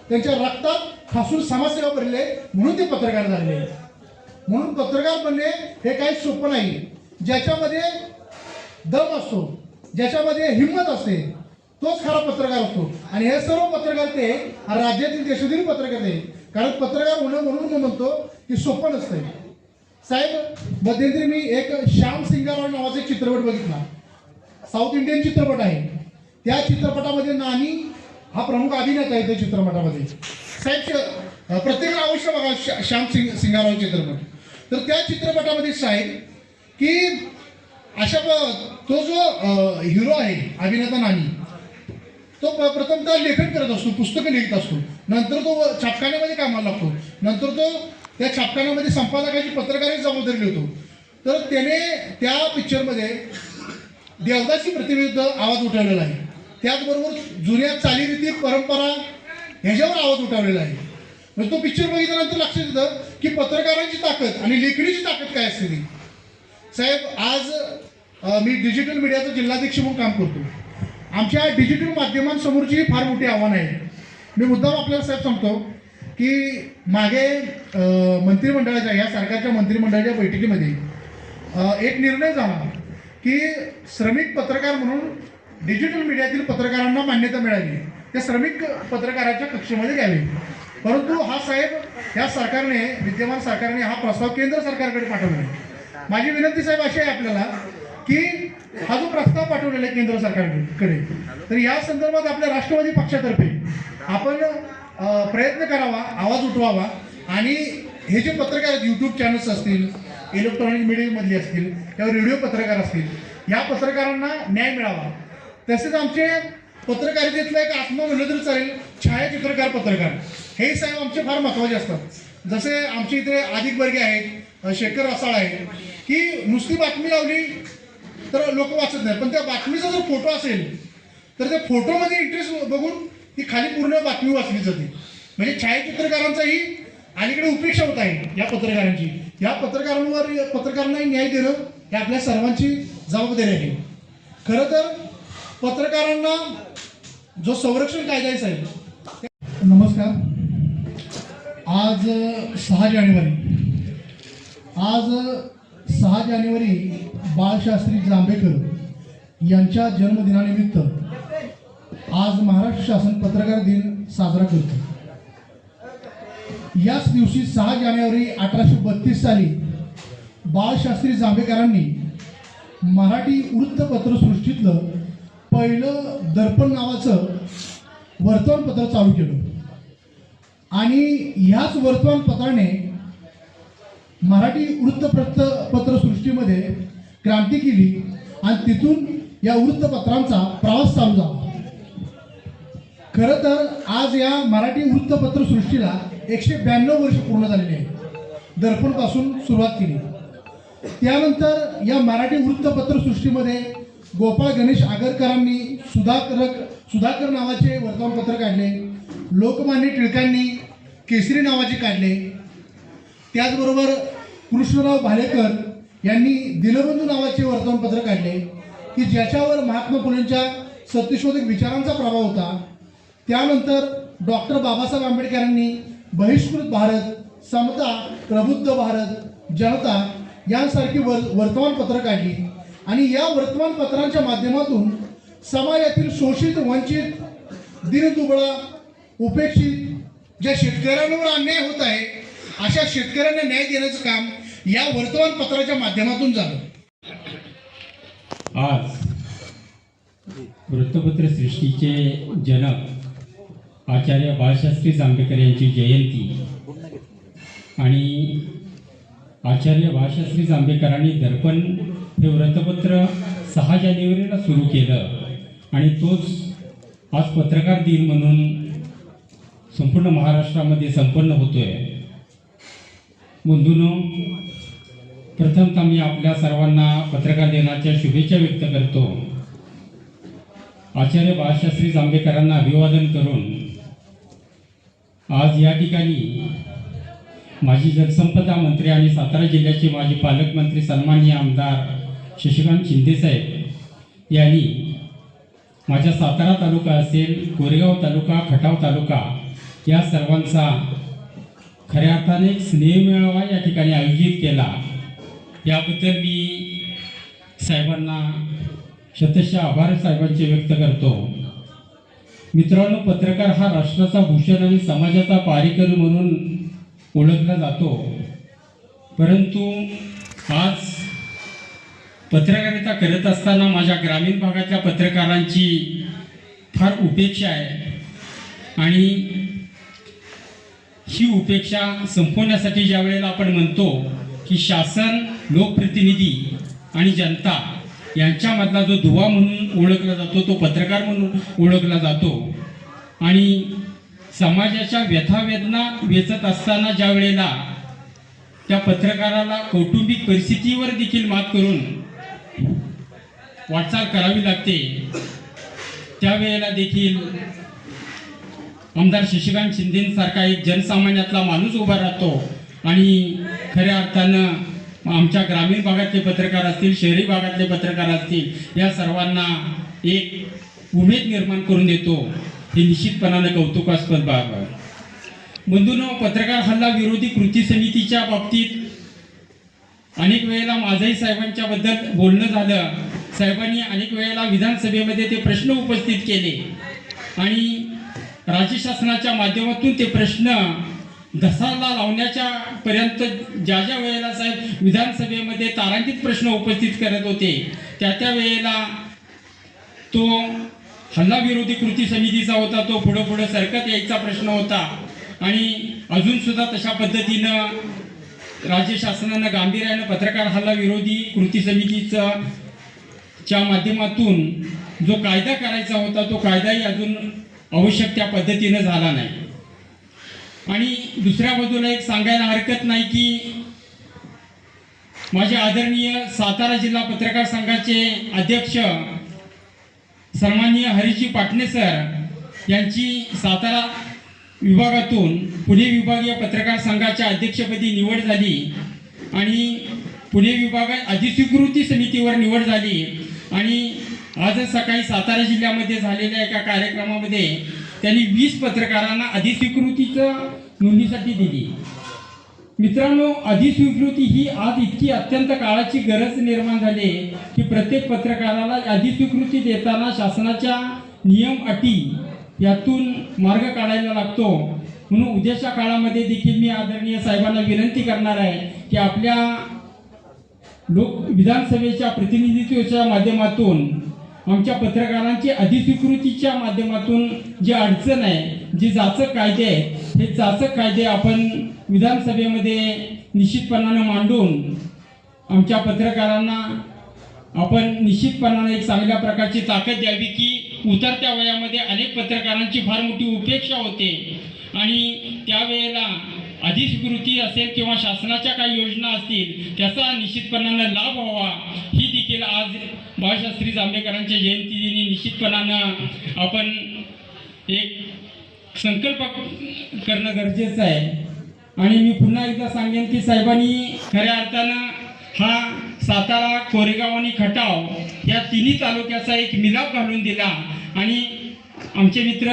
Speaker 5: त्यांच्या रक्तात फासून समाजसेवा भरली आहे म्हणून ते पत्रकार झाले. म्हणून पत्रकार बनणे हे काही सोपं नाही. ज्याच्यामध्ये दम असतो, ज्याच्यामध्ये हिंमत असते तोच खरा पत्रकार असतो. आणि हे सर्व पत्रकार ते राज्यातील देशातील पत्रकार आहेत. कारण पत्रकार होणं म्हणून मी म्हणतो की सोपं नसतंय. साहेब, मध्यंतरी मी एक श्याम सिंगाराव नावाचा एक चित्रपट बघितला. साऊथ इंडियन चित्रपट आहे. त्या चित्रपटामध्ये नानी हा प्रमुख अभिनेता आहे. त्या चित्रपटामध्ये साहेब प्रत्येकाला अवश्य बघा श्याम सिंगाराव चित्रपट. तर त्या चित्रपटामध्ये साहेब की अशा तो जो हिरो आहे अभिनेता नानी, तो प्रथमतः लेखन करत असतो, पुस्तकं लिहित असतो. नंतर तो छापखान्यामध्ये कामाला लागतो. नंतर तो त्या छापखान्यामध्ये संपादकाची पत्रकाराची जबाबदारी होतो. तर त्याने त्या पिक्चरमध्ये देवदासी प्रतिविरुद्ध आवाज उठवलेला आहे. त्याचबरोबर जुन्या चालीरीती परंपरा ह्याच्यावर आवाज उठवलेला आहे. म्हणजे तो पिक्चर बघितल्यानंतर लक्षात येतं की पत्रकारांची ताकद आणि लेखणीची ताकद काय असते ती. साहेब, आज मी डिजिटल मीडियाचा जिल्हाध्यक्ष म्हणून काम करतो. आमच्या डिजिटल माध्यमांसमोरची फार मोठी आव्हान आहे. मी मुद्दाम आपल्याला साहेब सांगतो की मागे मंत्रिमंडळाच्या या सरकारच्या मंत्रिमंडळाच्या बैठकीमध्ये एक निर्णय झाला की श्रमिक पत्रकार म्हणून डिजिटल मीडियातील पत्रकारांना मान्यता मिळाली. त्या श्रमिक पत्रकाराच्या कक्षेमध्ये घ्यावी. परंतु हा साहेब या सरकारने, विद्यमान सरकारने हा प्रस्ताव केंद्र सरकारकडे पाठवला आहे. माझी विनंती साहेब अशी आहे आपल्याला की हा जो प्रस्ताव पाठवलेला आहे केंद्र सरकारकडे, तर या संदर्भात आपल्या राष्ट्रवादी पक्षातर्फे आपण प्रयत्न करावा, आवाज उठवावा आणि हे जे पत्रकार आहेत, यूट्यूब चॅनल्स असतील, इलेक्ट्रॉनिक मीडियामधले असतील किंवा रेडिओ पत्रकार असतील, या पत्रकारांना न्याय मिळावा. तसेच आमचे पत्रकारितेतलं एक आत्मा म्हणलं तरी चालेल, छायाचित्रकार पत्रकार हे साहेब आमचे फार महत्त्वाचे असतात. जसे आमच्या इथे अधिक वर्गे आहेत, शेखर रसाळ आहे की नुसती बातमी लावली तर लोक वाचत नाही, पण त्या बातमीचा जर फोटो असेल तर त्या फोटोमध्ये इंटरेस्ट बघून ती खाली पूर्ण बातमी वाचली जाते. म्हणजे छायाचित्रकारांचाही अलीकडे उपेक्षा होत आहे या पत्रकारांची. या पत्रकारांना न्याय देणं हे आपल्या सर्वांची जबाबदारी आहे. खरं तर पत्रकारांना जो संरक्षण कायदा आहे साहेब. नमस्कार. आज 6 जानेवारी बाळशास्त्री जांभेकर यांच्या जन्मदिनानिमित्त आज महाराष्ट्र शासन पत्रकार दिन साजरा करतो. याच दिवशी 6 जानेवारी 1832 साली बाळशास्त्री जांभेकरांनी मराठी वृत्तपत्रसृष्टीतलं पहिलं दर्पण नावाचं वर्तमानपत्र चालू केलं आणि ह्याच वर्तमानपत्राने मराठी वृत्तपत्रसृष्टीमध्ये क्रांती केली आणि तिथून या वृत्तपत्रांचा प्रवास चालू झाला. खरं तर आज या मराठी वृत्तपत्र सृष्टीला 192 वर्ष पूर्ण झालेली आहे. दर्पणपासून सुरुवात केली. त्यानंतर या मराठी वृत्तपत्र सृष्टीमध्ये गोपाळ गणेश आगरकरांनी सुधाकर नावाचे वर्तमानपत्र काढले. लोकमान्य टिळकांनी केसरी नावाचे काढले. त्याचबरोबर कृष्णराव भालेकर यांनी दिनबंधू नावाचे वर्तमानपत्र काढले की ज्याच्यावर महात्मा फुलेंच्या सत्यशोधक विचारांचा प्रभाव होता. त्यानंतर डॉक्टर बाबासाहेब आंबेडकरांनी बहिष्कृत भारत, समता, प्रबुद्ध भारत, जनता यांसारखी वर्तमानपत्र काढली आणि या वर्तमानपत्रांच्या माध्यमातून समाजातील शोषित, वंचित, दीनदुबळा, उपेक्षित ज्या शेतकऱ्यांवर अन्याय होत आहे अशा शेतकऱ्यांना न्याय देण्याचं काम या वर्तमानपत्राच्या माध्यमातून झालं.
Speaker 6: आज वृत्तपत्र सृष्टीचे जनक आचार्य बाळशास्त्री जांभेकर यांची जयंती आणि आचार्य बाळशास्त्री जांभेकरांनी दर्पण हे वृत्तपत्र 6 जानेवारीला सुरू केलं आणि तोच आज पत्रकार दिन म्हणून संपूर्ण महाराष्ट्रामध्ये संपन्न होतोय. बंधूंनो, प्रथमतः मी आपल्या सर्वांना पत्रकार दिनाच्या शुभेच्छा व्यक्त करतो. आचार्य बाळशास्त्री जांभेकरांना अभिवादन करून आज या ठिकाणी माजी जलसंपदा मंत्री आणि सातारा जिल्ह्याचे माजी पालकमंत्री सन्माननीय आमदार शशिकांत शिंदेसाहेब यांनी माझ्या सातारा तालुका असेल, कोरेगाव तालुका, खटाव तालुका या सर्वांचा खऱ्या अर्थाने एक स्नेहमेळावा या ठिकाणी आयोजित केला. याबद्दल मी साहेबांना शतशः आभार साहेबांचे व्यक्त करतो. मित्रांनो, पत्रकार हा राष्ट्राचा भूषण आणि समाजाचा पारेकर म्हणून ओळखला जातो. परंतु आज पत्रकारिता करत असताना माझ्या ग्रामीण भागातल्या पत्रकारांची फार उपेक्षा आहे आणि ही उपेक्षा संपवण्यासाठी ज्या वेळेला आपण म्हणतो की शासन, लोकप्रतिनिधी आणि जनता यांच्यामधला जो दुवा म्हणून ओळखला जातो तो पत्रकार म्हणून ओळखला जातो आणि समाजाच्या व्यथावेदना वेचत असताना ज्या वेळेला त्या पत्रकाराला कौटुंबिक परिस्थितीवर देखील मात करून वाटचाल करावी लागते, त्यावेळेला देखील आमदार शशिकांत शिंदेसारखा एक जनसामान्यातला माणूस उभा राहतो आणि खऱ्या अर्थानं आमच्या ग्रामीण भागातले पत्रकार असतील, शहरी भागातले पत्रकार असतील, या सर्वांना एक उमेद निर्माण करून देतो. हे निश्चितपणाने कौतुकास्पद बाब आहे. बंधूंनो, पत्रकार हल्ला विरोधी कृती समितीच्या बाबतीत अनेक वेळेला माझंही साहेबांच्या बद्दल बोलणं झालं. साहेबांनी अनेक वेळेला विधानसभेमध्ये ते प्रश्न उपस्थित केले आणि राज्य शासनाच्या माध्यमातून ते प्रश्न घसाला लावण्याच्या पर्यंत ज्या ज्या वेळेला साहेब विधानसभेमध्ये तारांकित प्रश्न उपस्थित करत होते त्या वेळेला तो हल्ला विरोधी कृती समितीचा होता, तो पुढं सरकत यायचा प्रश्न होता आणि अजून सुद्धा तशा पद्धतीनं राज्य शासनानं गांभीर्यानं पत्रकार हल्ला विरोधी कृती समितीच्या माध्यमातून जो कायदा करायचा होता तो कायदाही अजून आवश्यक त्या पद्धतीनं झाला नाही. आणि दुसऱ्या बाजूला एक सांगायला हरकत नाही की माझे आदरणीय सातारा जिल्हा पत्रकार संघाचे अध्यक्ष सन्माननीय हरीजी पाटणे सर यांची सातारा विभागातून पुणे विभागीय पत्रकार संघाच्या अध्यक्षपदी निवड झाली आणि पुणे विभागात अधिस्वीकृती समितीवर निवड झाली आणि आजच सकाळी सातारा जिल्ह्यामध्ये झालेल्या एका कार्यक्रमामध्ये त्यांनी 20 पत्रकारांना अधिस्वीकृतीचं नोंदणीसाठी दिली. मित्रांनो, अधिस्वीकृती ही आज इतकी अत्यंत काळाची गरज निर्माण झाली की प्रत्येक पत्रकाराला अधिस्वीकृती देताना शासनाच्या नियम अटी यातून मार्ग काढायला लागतो. म्हणून उद्याच्या काळामध्ये देखील मी आदरणीय साहेबांना विनंती करणार आहे की आपल्या विधानसभेच्या प्रतिनिधित्वाच्या माध्यमातून आमच्या पत्रकारांची अधिस्वीकृतीच्या माध्यमातून जी अडचण आहे, जी जाचक कायदे आहेत, हे जाचक कायदे आपण विधानसभेमध्ये निश्चितपणानं मांडून आमच्या पत्रकारांना आपण निश्चितपणाने एक चांगल्या प्रकारची ताकद द्यावी की उतरत्या वयामध्ये अनेक पत्रकारांची फार मोठी उपेक्षा होते आणि त्यावेळेला अधिस्वीकृती असेल किंवा शासनाच्या काही योजना असतील त्याचा निश्चितपणानं लाभ व्हावा ही देखील आज बाळशास्त्री जांभेकरांच्या जयंतीदिनी निश्चितपणानं आपण एक संकल्प करणं गरजेचं आहे. आणि मी पुन्हा एकदा सांगेन की साहेबांनी खऱ्या अर्थानं हा सातारा, कोरेगाव आणि खटाव या तिन्ही तालुक्याचा एक मिलाप घालून दिला आणि आमचे मित्र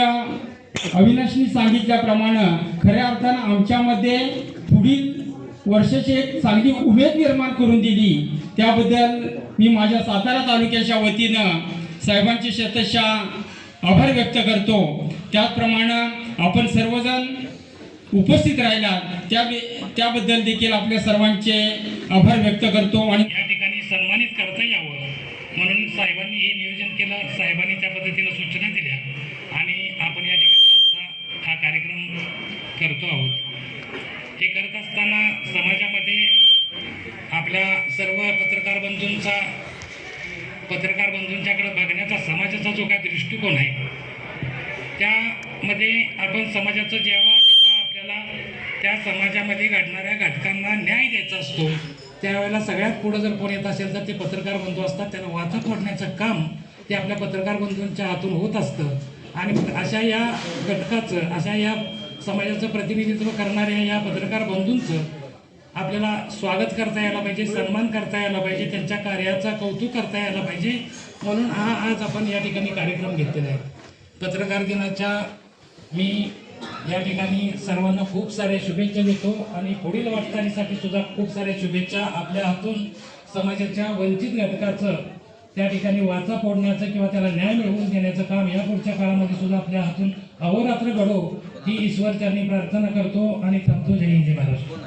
Speaker 6: अविनाशनी सांगितल्याप्रमाणे खऱ्या अर्थानं आमच्यामध्ये पुढील वर्षाची एक चांगली उमेद निर्माण करून दिली. त्याबद्दल मी माझ्या सातारा तालुक्याच्या वतीनं साहेबांचे शतशः आभार व्यक्त करतो. त्याचप्रमाणे आपण सर्वजण उपस्थित राहिलात त्याबद्दल देखील आपल्या सर्वांचे आभार व्यक्त करतो. आणि
Speaker 2: या ठिकाणी सन्मानित करता यावं म्हणून साहेबांनी हे नियोजन केलं, साहेबांनी त्या पद्धतीनं सूचना दिल्या आणि आपण या ठिकाणी आता हा कार्यक्रम करतो आहोत. हे करत असताना समाजामध्ये आपल्या सर्व पत्रकार बंधूंच्याकडे बघण्याचा समाजाचा जो काय दृष्टिकोन आहे त्यामध्ये आपण समाजाचं जेव्हा आपल्याला त्या समाजामध्ये घडणाऱ्या घटकांना न्याय द्यायचा असतो त्यावेळेला सगळ्यात पुढं जर कोण येत असेल तर ते पत्रकार बंधू असतात. त्यांना वाचा फोडण्याचं काम ते आपल्या पत्रकार बंधूंच्या हातून होत असतं आणि अशा या घटकाचं, अशा या समाजाचं प्रतिनिधित्व करणाऱ्या या पत्रकार बंधूंचं आपल्याला स्वागत करता यायला पाहिजे, सन्मान करता यायला पाहिजे, त्यांच्या कार्याचा कौतुक करता यायला पाहिजे. म्हणून आज आपण या ठिकाणी कार्यक्रम घेतलेला आहे. पत्रकार दिनाच्या मी या ठिकाणी सर्वांना खूप साऱ्या शुभेच्छा देतो आणि पुढील वाटचालीसाठी सुद्धा खूप साऱ्या शुभेच्छा. आपल्या हातून समाजाच्या वंचित घटकाचं त्या ठिकाणी वाचा फोडण्याचं किंवा त्याला न्याय मिळवून देण्याचं काम या पुढच्या काळामध्ये सुद्धा आपल्या हातून अहोरात्र घडो ही ईश्वरचरणी प्रार्थना करतो आणि थांबतो. जय हिंद, जय महाराष्ट्र.